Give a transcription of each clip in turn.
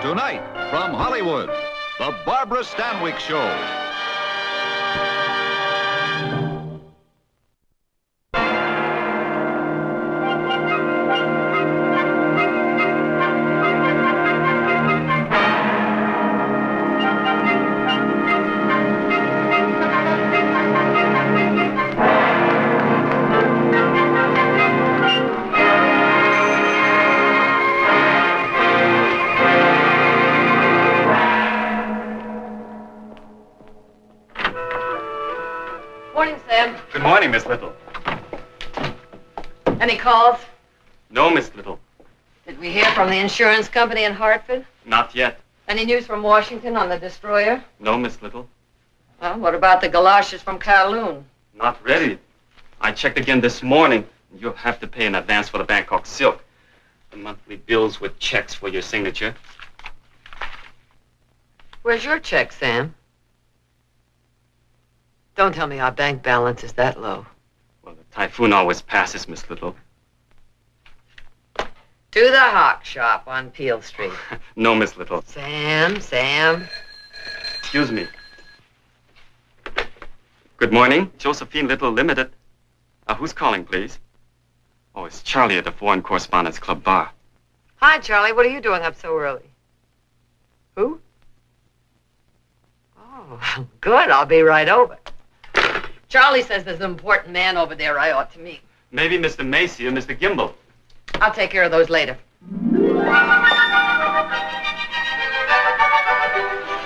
Tonight, from Hollywood, the Barbara Stanwyck Show. Good morning, Miss Little. Any calls? No, Miss Little. Did we hear from the insurance company in Hartford? Not yet. Any news from Washington on the destroyer? No, Miss Little. Well, what about the galoshes from Kowloon? Not ready. I checked again this morning. You'll have to pay in advance for the Bangkok silk. The monthly bills with checks for your signature. Where's your check, Sam? Don't tell me our bank balance is that low. Well, the typhoon always passes, Miss Little. To the Hawk Shop on Peel Street. No, Miss Little. Sam. Excuse me. Good morning. Josephine Little Limited. Who's calling, please? Oh, it's Charlie at the Foreign Correspondents Club bar. Hi, Charlie. What are you doing up so early? Who? Oh, good. I'll be right over. Charlie says there's an important man over there I ought to meet. Maybe Mr. Macy or Mr. Gimble. I'll take care of those later.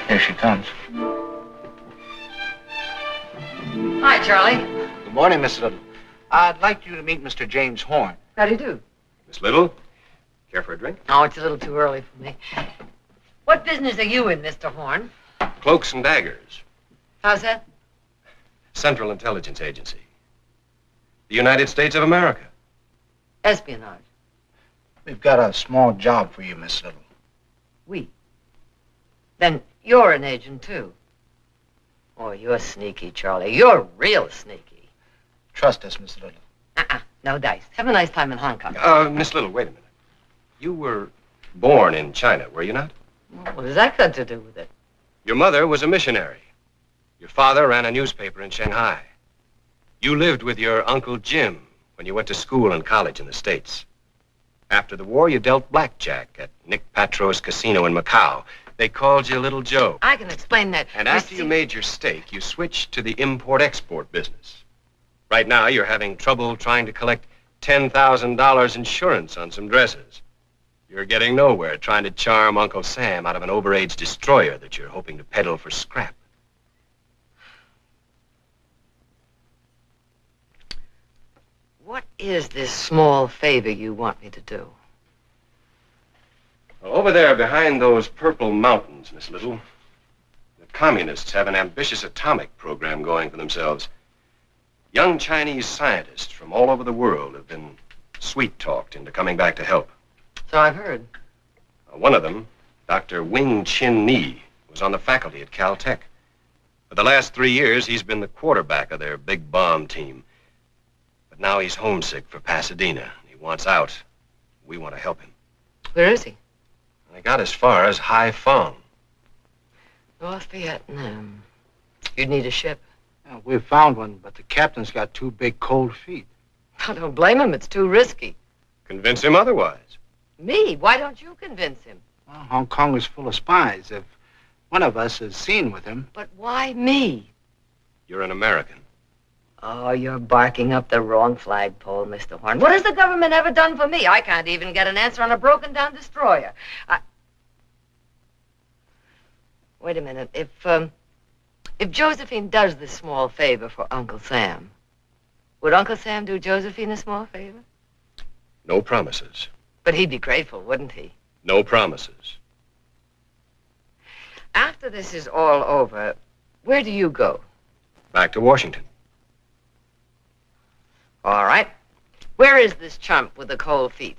Here she comes. Hi, Charlie. Good morning, Miss Little. I'd like you to meet Mr. James Horn. How do you do? Miss Little, care for a drink? Oh, it's a little too early for me. What business are you in, Mr. Horn? Cloaks and Daggers, How's that? Central Intelligence Agency. The United States of America. Espionage. We've got a small job for you, Miss Little. We. Then you're an agent, too. Oh, you're sneaky, Charlie. You're real sneaky. Trust us, Miss Little. No dice. Have a nice time in Hong Kong. Miss Little, wait a minute. You were born in China, were you not? What has that got to do with it? Your mother was a missionary. Your father ran a newspaper in Shanghai. You lived with your Uncle Jim when you went to school and college in the States. After the war, you dealt blackjack at Nick Patro's casino in Macau. They called you Little Joe. I can explain that. And after you made your stake, you switched to the import-export business. Right now, you're having trouble trying to collect $10,000 insurance on some dresses. You're getting nowhere trying to charm Uncle Sam out of an overage destroyer that you're hoping to peddle for scrap. What is this small favor you want me to do? Well, over there behind those purple mountains, Miss Little, the communists have an ambitious atomic program going for themselves. Young Chinese scientists from all over the world have been sweet-talked into coming back to help. So I've heard. One of them, Dr. Wing Chin Ni, was on the faculty at Caltech. For the last 3 years, he's been the quarterback of their big bomb team. But now he's homesick for Pasadena. He wants out. We want to help him. Where is he? I got as far as Haiphong. North Vietnam. You'd need a ship. Yeah, we found one, but the captain's got 2 big cold feet. I don't blame him. It's too risky. Convince him otherwise. Me? Why don't you convince him? Well, Hong Kong is full of spies. If one of us is seen with him... But why me? You're an American. Oh, you're barking up the wrong flagpole, Mr. Horn. What has the government ever done for me? I can't even get an answer on a broken-down destroyer. Wait a minute. If Josephine does this small favor for Uncle Sam, would Uncle Sam do Josephine a small favor? No promises. But he'd be grateful, wouldn't he? No promises. After this is all over, where do you go? Back to Washington. All right. Where is this chump with the cold feet?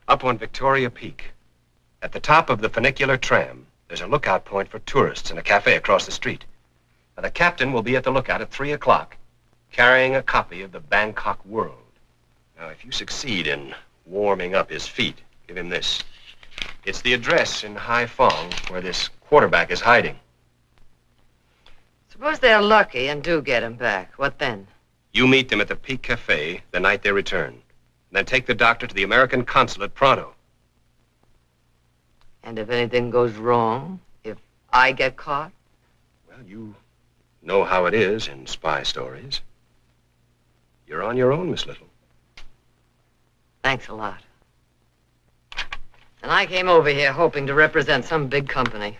Up on Victoria Peak. At the top of the funicular tram, there's a lookout point for tourists and a cafe across the street. Now, the captain will be at the lookout at 3 o'clock, carrying a copy of the Bangkok World. Now, if you succeed in warming up his feet, give him this. It's the address in Haiphong where this quarterback is hiding. Suppose they're lucky and do get him back. What then? You meet them at the Peak Cafe the night they return. Then take the doctor to the American consulate pronto. And if anything goes wrong, if I get caught? Well, you know how it is in spy stories. You're on your own, Miss Little. Thanks a lot. And I came over here hoping to represent some big company.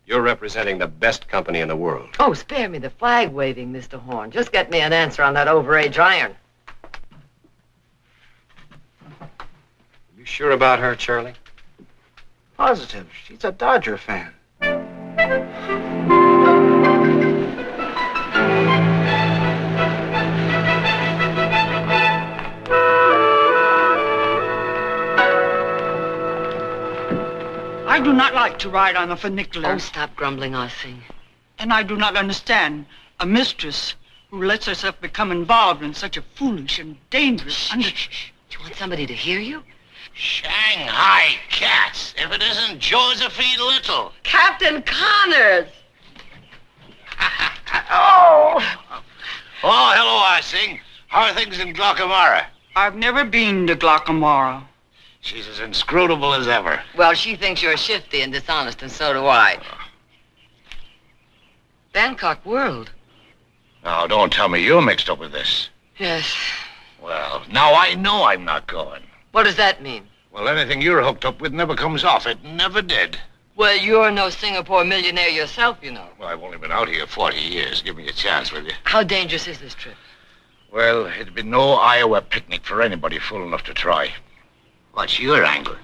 You're representing the best company in the world. Oh, spare me the flag waving, Mr. Horn. Just get me an answer on that overage iron. You sure about her, Charlie? Positive. She's a Dodger fan. I do not like to ride on a funicular. Oh, stop grumbling, Ossing. And I do not understand a mistress who lets herself become involved in such a foolish and dangerous Do you want somebody to hear you? Shanghai cats, if it isn't Josephine Little. Captain Connors! Oh, hello, I sing. How are things in Glockamara? I've never been to Glockamara. She's as inscrutable as ever. Well, she thinks you're shifty and dishonest, and so do I. Bangkok World. Now, don't tell me you're mixed up with this. Yes. Well, now I know I'm not going. What does that mean? Well, anything you're hooked up with never comes off. It never did. Well, you're no Singapore millionaire yourself, you know. Well, I've only been out here 40 years. Give me a chance, will you? How dangerous is this trip? Well, it'd be no Iowa picnic for anybody fool enough to try. What's your angle?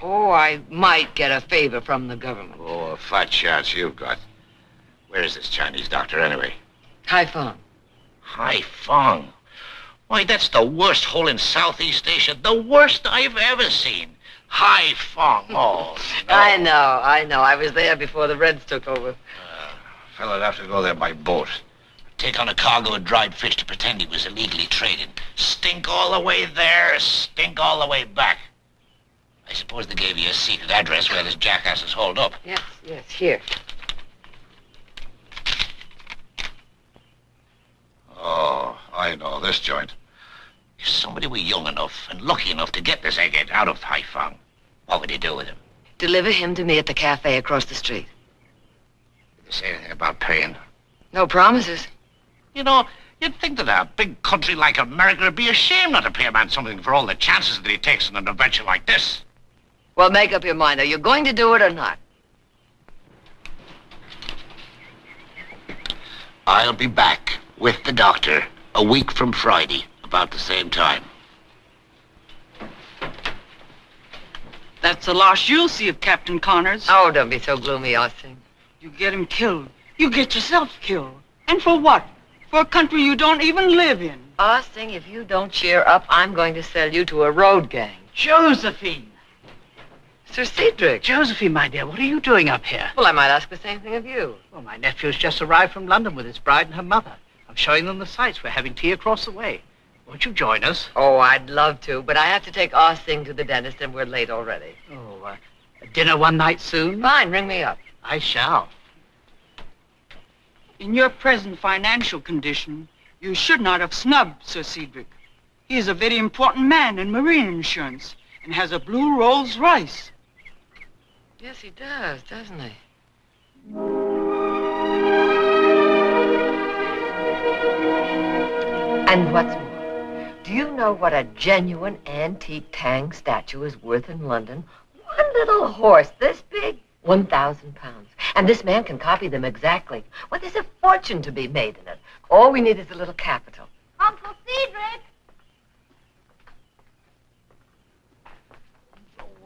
Oh, I might get a favor from the government. Oh, a fat chance you've got. Where is this Chinese doctor, anyway? Haiphong. Haiphong? Why, that's the worst hole in Southeast Asia. The worst I've ever seen. Haiphong. Oh, no. I know. I was there before the Reds took over. Fella'd have to go there by boat. Take on a cargo of dried fish to pretend he was illegally trading. Stink all the way there, stink all the way back. I suppose they gave you a secret address where this jackass is holed up. Yes, here. Oh, I know this joint. If somebody were young enough and lucky enough to get this egghead out of Haiphong, what would he do with him? Deliver him to me at the cafe across the street. Did they say anything about paying? No promises. You know, you'd think that a big country like America would be ashamed not to pay a man something for all the chances that he takes in an adventure like this. Well, make up your mind. Are you going to do it or not? I'll be back with the doctor a week from Friday, about the same time. That's the loss you'll see of Captain Connors. Oh, don't be so gloomy, Ossing. You get him killed. You get yourself killed. And for what? For a country you don't even live in. Ossing, if you don't cheer up, I'm going to sell you to a road gang. Josephine! Sir Cedric. Josephine, my dear, what are you doing up here? Well, I might ask the same thing of you. Well, my nephew's just arrived from London with his bride and her mother. I'm showing them the sights. We're having tea across the way. Won't you join us? Oh, I'd love to, but I have to take Ossing to the dentist, and we're late already. Oh, dinner one night soon? Fine, ring me up. I shall. In your present financial condition, you should not have snubbed Sir Cedric. He is a very important man in marine insurance and has a blue Rolls Royce. Yes, he does, doesn't he? And what's more, do you know what a genuine antique Tang statue is worth in London? One little horse this big, 1,000 pounds. And this man can copy them exactly. Well, there's a fortune to be made in it. All we need is a little capital. Uncle Cedric!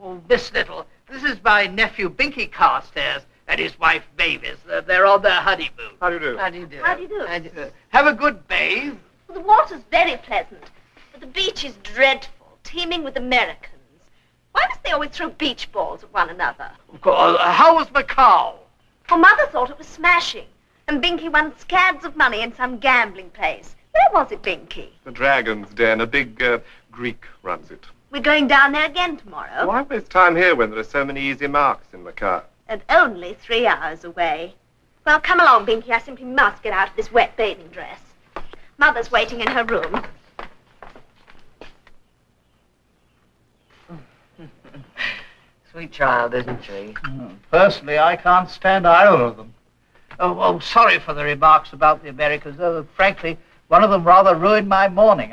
Oh, Miss Little, this is my nephew Binky Carstairs and his wife Mavis. They're on their honeymoon. How do you do? How do you do? How do you do? How do you- Have a good bathe. Well, the water's very pleasant, but the beach is dreadful, teeming with Americans. Why must they always throw beach balls at one another? How was Macau? Well, Mother thought it was smashing, and Binky won scads of money in some gambling place. Where was it, Binky? The Dragon's Den, a big Greek runs it. We're going down there again tomorrow. Why waste time here when there are so many easy marks in the car? And only 3 hours away. Well, come along, Binky. I simply must get out of this wet bathing dress. Mother's waiting in her room. Sweet child, isn't she? Personally, I can't stand either of them. Oh, sorry for the remarks about the Americans, though, frankly, one of them rather ruined my morning.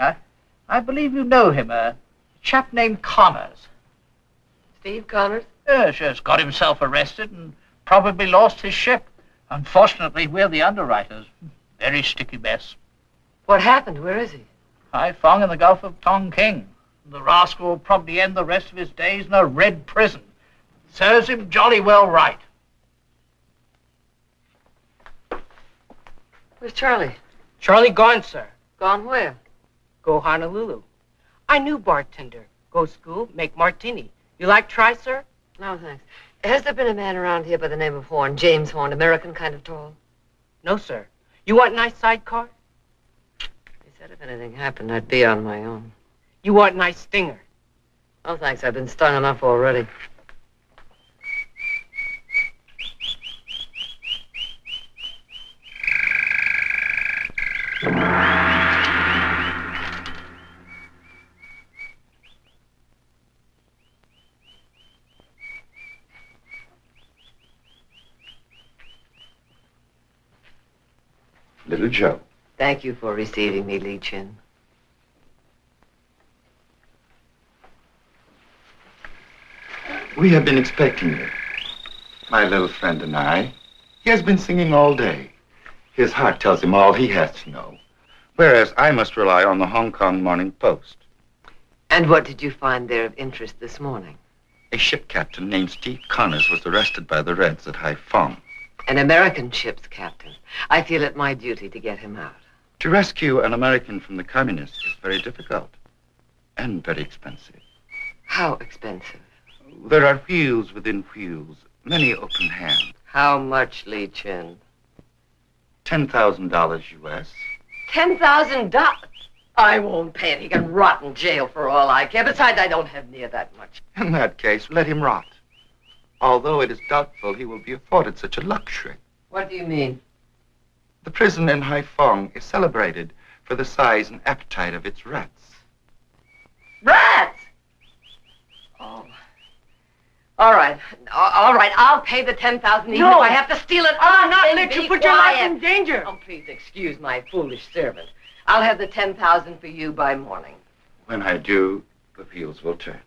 I believe you know him, a chap named Connors. Steve Connors? Yes, got himself arrested and probably lost his ship. Unfortunately, we're the underwriters. Very sticky mess. What happened? Where is he? Haiphong in the Gulf of Tonkin. The rascal will probably end the rest of his days in a red prison. Serves him jolly well right. Where's Charlie? Charlie gone, sir. Gone where? Go Honolulu. I knew bartender. Go school, make martini. You like try, sir? No, thanks. Has there been a man around here by the name of Horn, James Horn, American, kind of tall? No, sir. You want nice sidecar? He said if anything happened, I'd be on my own. You want nice stinger? Oh, thanks. I've been stung enough already. Little Joe. Thank you for receiving me, Lee Chin. We have been expecting you. My little friend and I. He has been singing all day. His heart tells him all he has to know. Whereas I must rely on the Hong Kong Morning Post. And what did you find there of interest this morning? A ship captain named Steve Connors was arrested by the Reds at Haiphong. An American ship's captain. I feel it my duty to get him out. To rescue an American from the communists is very difficult. And very expensive. How expensive? There are wheels within wheels. Many open hands. How much, Lee Chin? $10,000 U.S. $10,000? I won't pay it. He can rot in jail for all I care. Besides, I don't have near that much. In that case, let him rot. Although it is doubtful he will be afforded such a luxury. What do you mean? The prison in Haiphong is celebrated for the size and appetite of its rats. Rats! Oh. All right. All right. I'll pay the $10,000 even if I have to steal it. I'll not Then let you be put your life quiet. in danger. Oh, please excuse my foolish servant. I'll have the $10,000 for you by morning. When I do, the wheels will turn.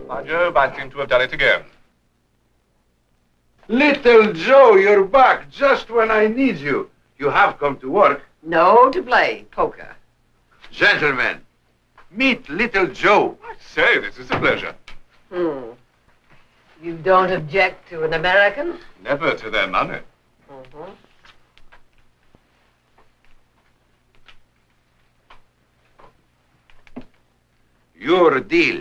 By Jove, I seem to have done it again. Little Joe, you're back just when I need you. You have come to work. No to play poker. Gentlemen, meet Little Joe. I say, this is a pleasure. You don't object to an American? Never to their money. Your deal.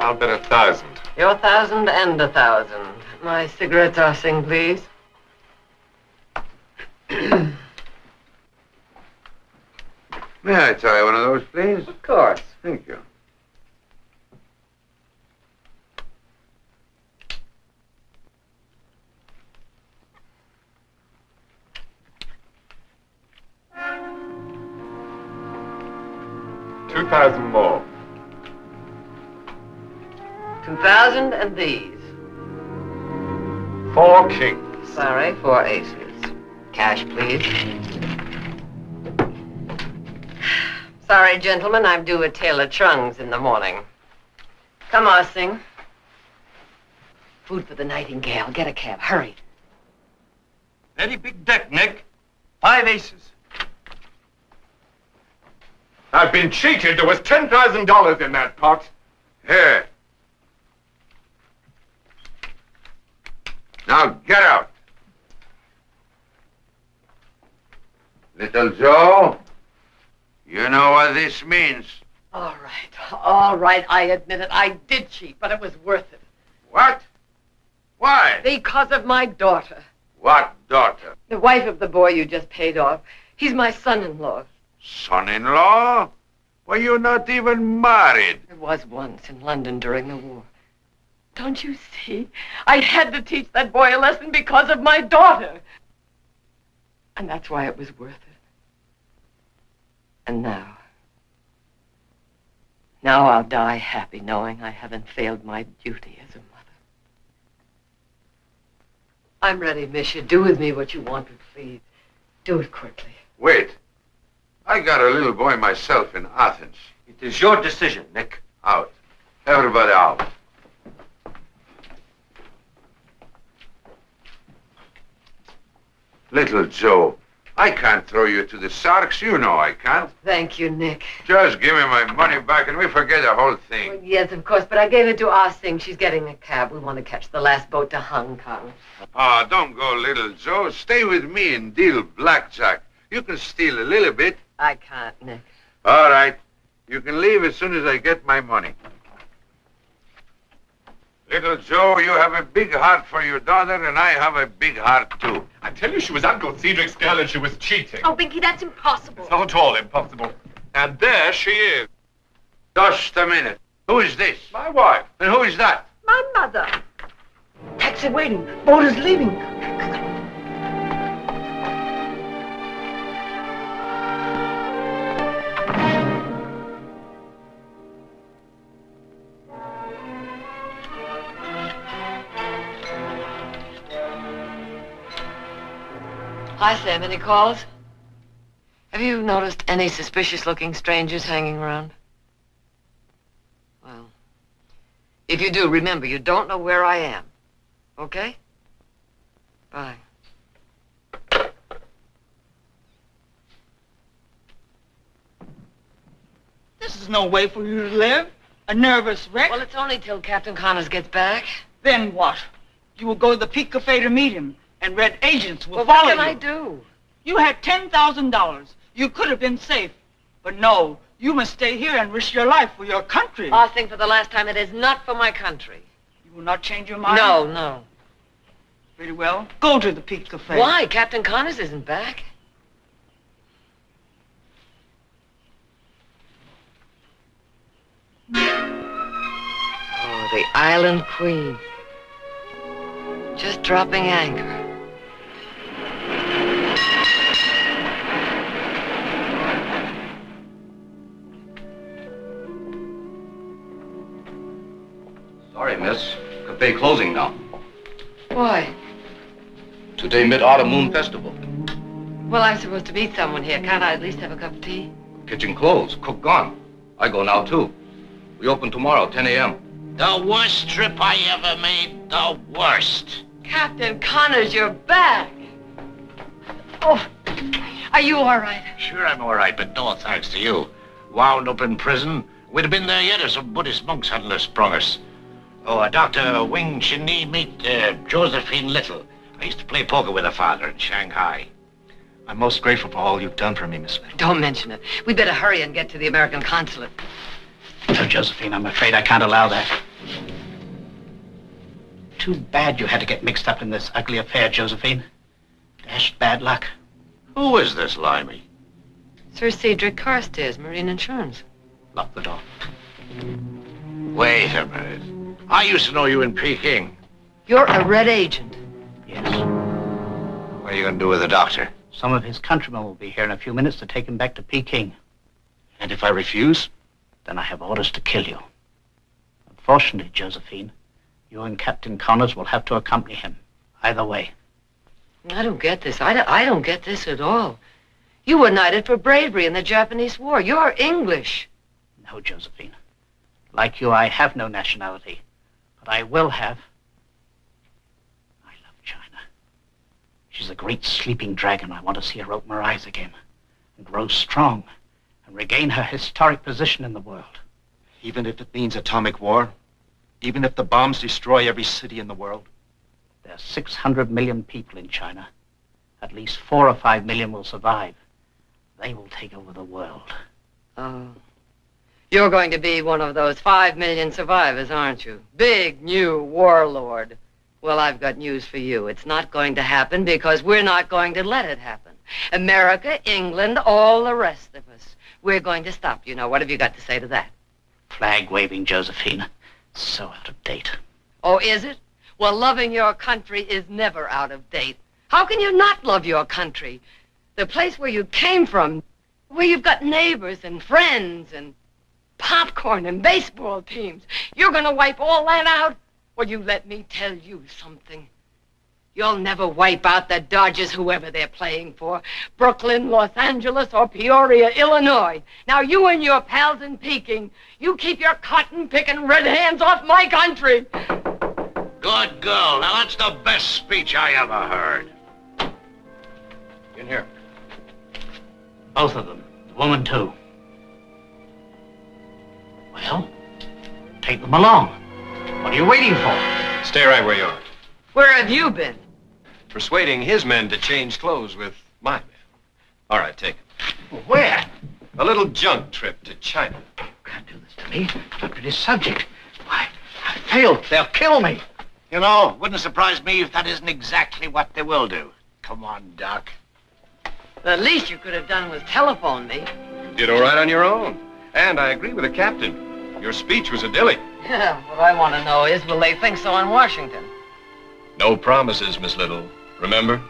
I'll bet 1,000. Your 1,000 and 1,000. My cigarettes are sing, please. May I try one of those, please? Of course. Thank you. $2,000 more. 2,000 and these. 4 kings. Sorry, 4 aces. Cash, please. Sorry, gentlemen, I'm due at Taylor Trung's in the morning. Come on, Sing. Food for the Nightingale. Get a cab. Hurry. Very big deck, Nick. 5 aces. I've been cheated. There was $10,000 in that pot. Here. Now get out. Little Joe, you know what this means. All right, I admit it. I did cheat, but it was worth it. What? Why? Because of my daughter. What daughter? The wife of the boy you just paid off. He's my son-in-law. Son-in-law? Well, you're not even married. I was once in London during the war. Don't you see? I had to teach that boy a lesson because of my daughter. And that's why it was worth it. And now I'll die happy knowing I haven't failed my duty as a mother. I'm ready, Misha. Do with me what you want, but please, do it quickly. Wait. I got a little boy myself in Athens. It is your decision, Nick. Out. Everybody out. Little Joe, I can't throw you to the sharks. You know I can't. Thank you, Nick. Just give me my money back and we forget the whole thing. Well, yes, of course, but I gave it to Ah Sing. She's getting a cab. We want to catch the last boat to Hong Kong. Ah, don't go, little Joe. Stay with me and deal blackjack. You can steal a little bit. I can't, Nick. All right. You can leave as soon as I get my money. Little Joe, you have a big heart for your daughter, and I have a big heart, too. I tell you, she was Uncle Cedric's girl and she was cheating. Oh, Binky, that's impossible. It's not at all impossible. And there she is. Just a minute. Who is this? My wife. And who is that? My mother. Taxi waiting. Boat is leaving. Hi, Sam. Any calls? Have you noticed any suspicious-looking strangers hanging around? Well, if you do, remember, you don't know where I am. Okay? Bye. This is no way for you to live. A nervous wreck. Well, it's only till Captain Connors gets back. Then what? You will go to the Peak Cafe to meet him, and red agents will Well, follow what you. can I do? You had $10,000. You could have been safe. But no, you must stay here and risk your life for your country. I think for the last time, it is not for my country. You will not change your mind? No. Very well. Go to the Peak Cafe. Why? Captain Connors isn't back. Oh, the Island Queen. Just dropping anchor. Sorry, miss. Cafe closing now. Why? Today, Mid-Autumn Moon Festival. Well, I'm supposed to meet someone here. Can't I at least have a cup of tea? Kitchen closed. Cook gone. I go now, too. We open tomorrow, 10 a.m. The worst trip I ever made. The worst. Captain Connors, you're back. Oh, are you all right? Sure, I'm all right, but no thanks to you. Wound up in prison. We'd have been there yet if some Buddhist monks hadn't have sprung us. Oh, Dr. Wing Chin-Ni, meet Josephine Little. I used to play poker with her father in Shanghai. I'm most grateful for all you've done for me, Miss Little. Don't mention it. We'd better hurry and get to the American consulate. No, Josephine, I'm afraid I can't allow that. Too bad you had to get mixed up in this ugly affair, Josephine. Dashed bad luck. Who is this limey? Sir Cedric Carstairs, Marine Insurance. Lock the door. Wait a minute. I used to know you in Peking. You're a red agent. Yes. What are you going to do with the doctor? Some of his countrymen will be here in a few minutes to take him back to Peking. And if I refuse? Then I have orders to kill you. Unfortunately, Josephine, you and Captain Connors will have to accompany him. Either way. I don't get this. I don't get this at all. You were knighted for bravery in the Japanese War. You're English. No, Josephine. Like you, I have no nationality. But I will have. I love China. She's a great sleeping dragon. I want to see her open her eyes again and grow strong and regain her historic position in the world. Even if it means atomic war? Even if the bombs destroy every city in the world? There are 600 million people in China. At least 4 or 5 million will survive. They will take over the world. Oh. You're going to be one of those 5 million survivors, aren't you? Big, new warlord. Well, I've got news for you. It's not going to happen because we're not going to let it happen. America, England, all the rest of us. We're going to stop you. Now, what have you got to say to that? Flag waving, Josephine. So out of date. Oh, is it? Well, loving your country is never out of date. How can you not love your country? The place where you came from, where you've got neighbors and friends and popcorn and baseball teams. You're going to wipe all that out? Well, you let me tell you something. You'll never wipe out the Dodgers, whoever they're playing for. Brooklyn, Los Angeles, or Peoria, Illinois. Now, you and your pals in Peking, you keep your cotton-picking red hands off my country. Good girl. Now, that's the best speech I ever heard. In here. Both of them. The woman, too. Well, take them along. What are you waiting for? Stay right where you are. Where have you been? Persuading his men to change clothes with my men. All right, take it. Where? A little junk trip to China. You can't do this to me. I'm a subject. Why, I failed. They'll kill me. You know, wouldn't surprise me if that isn't exactly what they will do. Come on, Doc. The least you could have done was telephone me. You did all right on your own. And I agree with the captain. Your speech was a dilly. Yeah, what I want to know is, will they think so in Washington? No promises, Miss Little. Remember?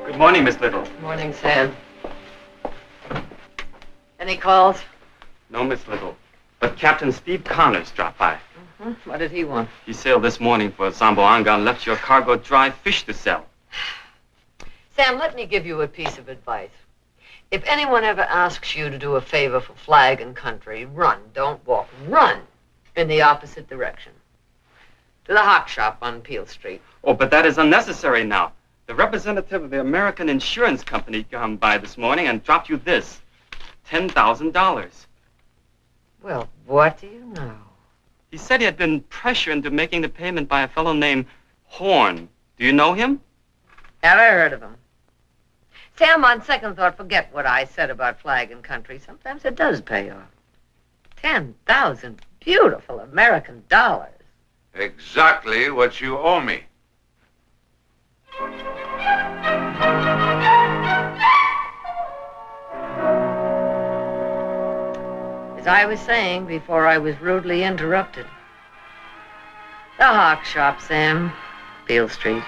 Good morning, Miss Little. Morning, Sam. Any calls? No, Miss Little. But Captain Steve Connors dropped by. What did he want? He sailed this morning for Zamboanga and left your cargo dry fish to sell. Sam, let me give you a piece of advice. If anyone ever asks you to do a favor for flag and country, run, don't walk. Run in the opposite direction. To the hock shop on Peel Street. Oh, but that is unnecessary now. The representative of the American Insurance Company came by this morning and dropped you this. $10,000. Well, what do you know? He said he had been pressured into making the payment by a fellow named Horn. Do you know him? Never heard of him. Sam, on second thought, forget what I said about flag and country. Sometimes it does pay off. 10,000 beautiful American dollars. Exactly what you owe me. As I was saying before I was rudely interrupted. The hock shop, Sam. Peel Street.